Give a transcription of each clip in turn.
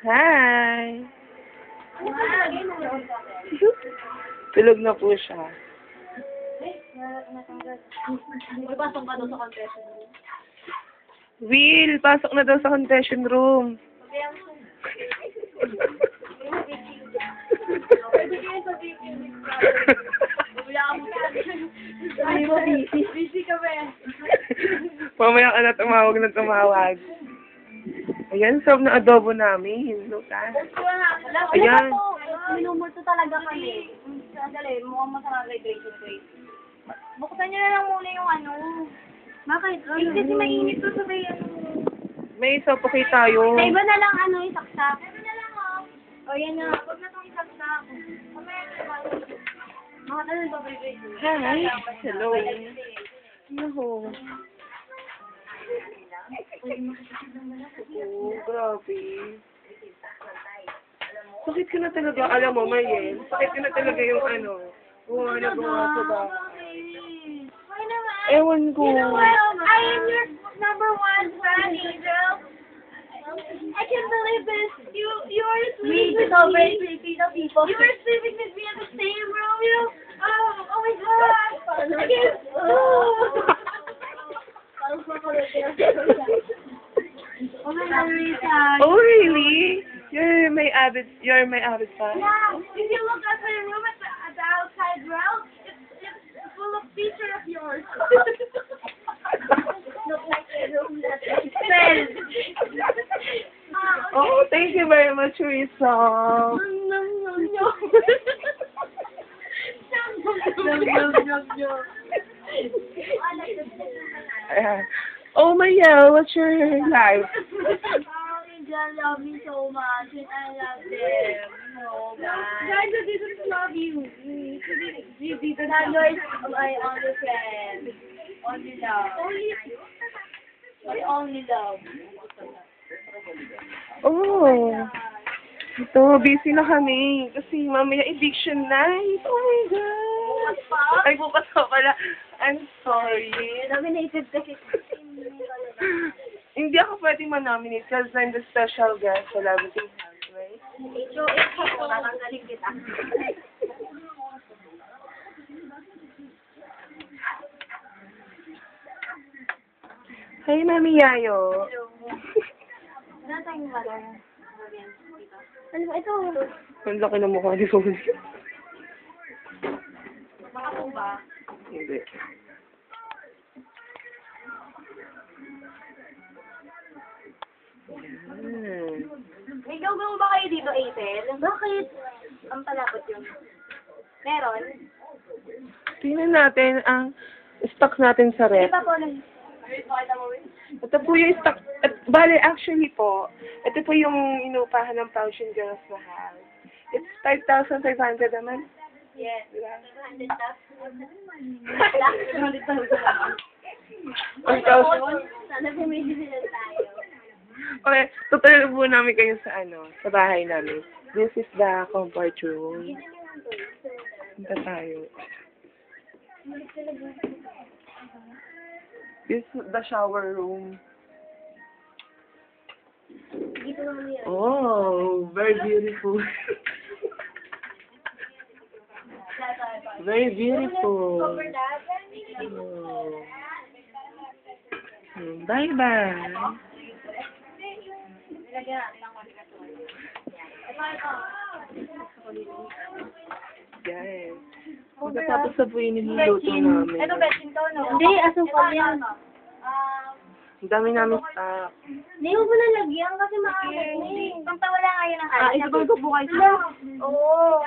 Hi! Tulog na po siya. Pasok ka doon sa confession room. Will, pasok na daw sa confession room. Busy kami. Mamaya ka na tumawag na tumawag. Ayan, sarap na adobo namin. Look, Ayan. Minumulto talaga kami. Dali, mukhang masama hydration rate. Buksan niyo na lang muna yung ano. Bakit? Kasi mainit to sa may ano. May suffocate tayo. Sa iba na lang ano, isaksak. Iba na lang oh. O yan na, huwag na itong isaksak. Mga tanong ba vibration? Hi. Hello. Hello. Oh, grabe. Sakit ka na talaga. Alam mo, Mariel, sakit ka na talaga yung ano. Gawa na gawa sa ba. Why naman? Ewan ko. You know what? I am your #1 fan, Angel. I can't believe this. You are sleeping with me. You are sleeping with me in the same room. Oh my God. I can't. Oh my God, Rita. Oh, really? You're my avid fan? Yeah. If you look at my room at the outside rail, it's full of pictures of yours. Look like a room that Oh, thank you very much, Risa. Oh, Maya, what's your life? Angel love me so much, and I love them so much. Guys, I didn't love you. Nando is my only friend. Only love. My only love. Oh, ito, busy na kami. Kasi mamaya eviction night. Oh my God. Ay, bukas pa pala. I'm sorry. Nominated kasi. Hindi ako pwedeng ma-nominate because I'm the special guest. Celebrity house, right? HOH ako, tatanggalin kita. Hey, Mami Yayo. Wala tayong wala. Ano ba ito? Ang laki ng mukha ni Sophie. Mga po ba? Hindi. May gawgaw ba kayo dito, Ethel? Bakit? Ang palapot yun. Meron? Tingnan natin ang stocks natin sa Di rep. ba po lang? Pakita mo rin? Ito po yung stock. At, bale, actually po, ito po yung inupahan ng Pausian Girls na house. It's 5,500 naman. Yes. Diba? 100,000. 1,000. Sana bumili sila tayo. Okay, tutuloy po namin kayo sa sa bahay namin. This is the comfort room. Punta tayo. This is the shower room. Dito naman yan. Oh, very beautiful. Very beautiful. Cover that. Oh. Bye-bye. Nilagyan natin ang kaligasyon. Yes. Pagkatapos na po yung niluluto namin. Ito, betchin to, no? Hindi, asukal yan. Ang dami namin stock. Hindi mo po nalagyan kasi maalat na eh. Pampawala ngayon ng alat. Ito ba ito bukas na? Oo.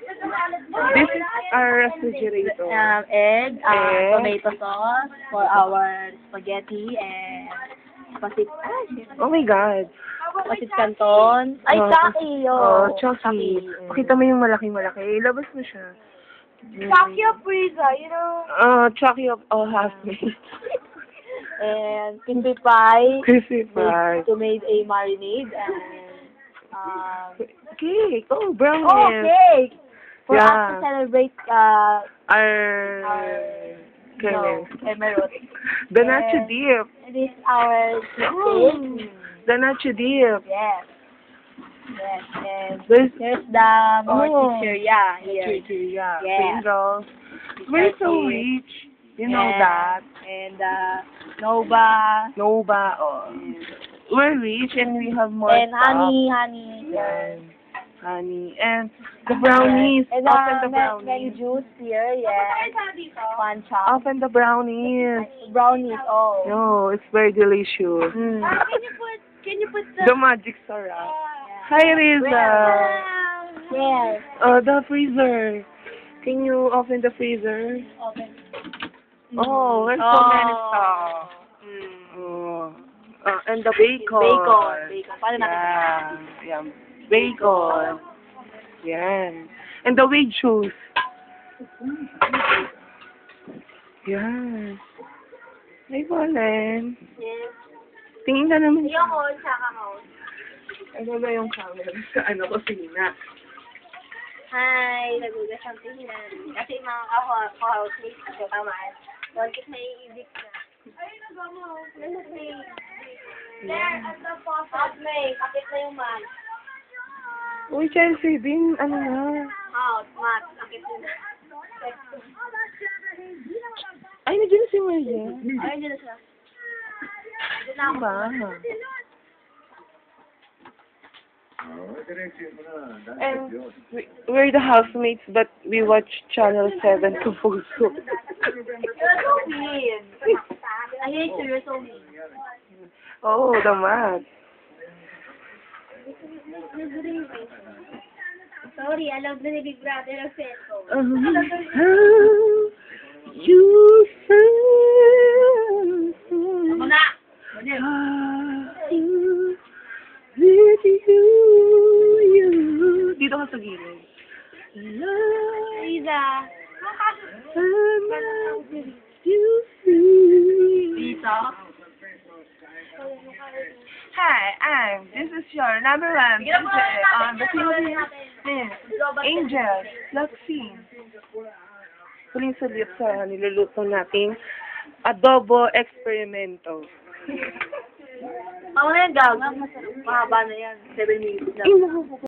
This is our refrigerator. Egg, Egg. tomato sauce for our spaghetti, and pasit. Oh my God. Pasit canton. Ay, Chucky, yo. Oh, Chucky. Pakita mo yung malaki-malaki. Ilabas mo siya. Chucky of Frieza, you know. Chucky of all half-made. And crispy pie. Crispy pie. To make a marinade, and Cake. Oh, brownies. oh, cake! For us Yeah. to celebrate Our Excrement. Emerald. The nacho dip. It is our steak. The nacho dip. Yes. Yes, and There's here's the more Oh. chicheria here. Chicheria. Yes. Pringles. We're so rich. You know Yes. that. And Nova. Nova. Oh. We're rich and we have more And stuff. honey. Yan. Honey. And the brownies. And Open the many brownies. juice here, yes. One chop. Open the brownies. Brownies, oh. No, it's very delicious. Mm. Can you put The magic syrup. Hi, Riza. Yes. The freezer. Can you open the freezer? Open. Oh, there's so many stuff. Oh. And the bacon. Bacon. Paano natin? Yeah. Yeah. Bacon. Yan. And the whey juice. Yan. Ay, Polen. Yes. Tingin ka naman. Yung hall, tsaka hall. Ano ba yung camera sa ano ko sina? Hi, nagugas ang tingnan. Kasi mga ka-housemates ko, tamaan. Bakit may ibig na? Ay, nagamo. There, at the housemate, kapit na yung mat. Uy, Chelsea, din, ano na? House, mat, kapit na. Ay, nandiyan na si Maria. Ayun dyan na siya. Dyan na ako. Ba? And we're the housemates, but we watch Channel 7 to Puso. You're so mean. I hate you, you're so mean. Oh, the math. Sorry, alam na ni Big Brother ang cellphone. You feel Muna! with you. Dito ka sa gilid. Liza. Dito? Hi, this is your number one teacher on the Philippines. Angel, let's see. Huling salit sa niluluto nating adobo experimento. Ako na yan, gag. Mahaba na yan. 7 minutes na.